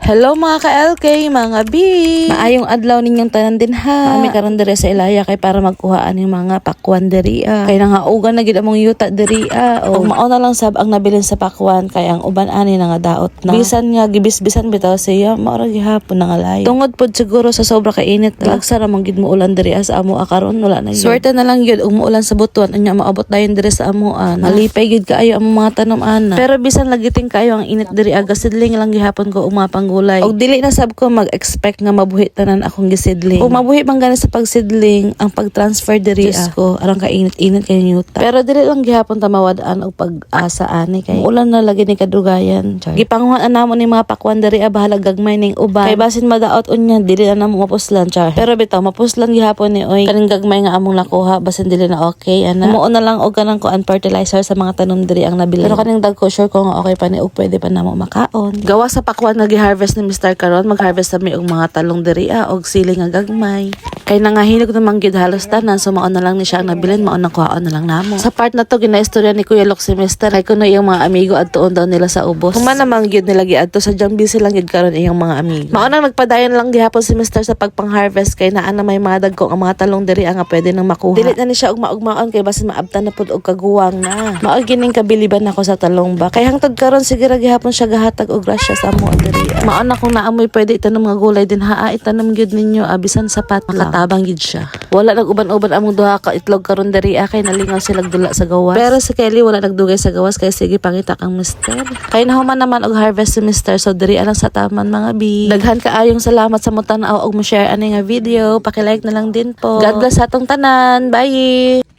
Hello mga ka-LK, mga B! Maayong adlaw ninyong tanan din ha. Kami karon diri sa Ilaya kay para magkuhaan yung mga pakwan diri kay nangaugan na gid among yuta diri o mao na lang sab ang nabilin sa pakwan kay ang uban ani na nga daot na. Bisan nga gibisbisan bitaw siya, mao ra gihapon na nga layo. Tungod pod siguro sa sobra ka init, lagsa ra man gid mo ulan diri sa amo karon wala na yun. Swerte na lang gyud umuulan sa butuan unya maabot dayon diri sa amo malipay gid kaayo ang mga tanom ana. Pero bisan lagiting kayo ang init diri gasidling lang gihapon ko umapang gulay. Og dili na sab ko mag-expect nga mabuhi tanan akong gisidling. Kung mabuhi man gani sa pagsidling, ang pag-transfer diri ko arang kainit-init kay yuta. Pero dili lang gihapon ta mawad-an og pag-asa ani kay ulan na lagi ni kadugayan. Gipanguhan namon ni mga pakwan diri bahala gagmay ning uban. Kay basin madaot unya dili na namo mapuslan char. Pero bitaw mapuslan gihapon ni oy kaning gagmay nga among nakuha basin dili na okay ana. Muo na lang og kanang kuan fertilizer sa mga tanom diri ang nabili. Pero kaning dagko sure ko nga okay pa ni og pwede pa namo makaon. Gawa sa pakwan nga gi-harvest ni Mr. karon mag-harvest kami og mga talong diri og sili nga gagmay. Kay nangahinog naman gid halos tanan so mao na lang ni siya ang nabilin mao nang kuhaon na lang namo. Sa part na to ginaistorya ni Kuya Lok si Mr. Kay kuno iyang mga amigo adtuon daw nila sa ubos. Human naman gid nila giadto sa jang busy lang gid karon iyang mga amigo. Mao nang nagpadayon lang gihapon si Mr. sa pagpang-harvest kay naa na may mga dagko ang mga talong diri nga pwede nang makuha. Dili na ni siya og maugmaon kay basin maabtan na pud og kaguwang na. Mao gining kabiliban nako sa talong ba. Kay hangtod karon sige ra gihapon siya gahatag og grasya sa amo diri. Mao na kung naamoy pwede itanom nga gulay din itanom gyud ninyo bisan sapat makatabang gyud siya. Wala nag-uban-uban among duha ka itlog karon diri kay nalingaw sila dula sa gawas. Pero si Kelly wala nagdugay sa gawas kay sige pangita kang Mr. Kay nahuman naman og harvest si Mr. so diri lang sa taman mga B. Daghan kaayong salamat sa mo tan-aw og mo share ani nga video. Paki-like na lang din po. God bless sa atong tanan. Bye.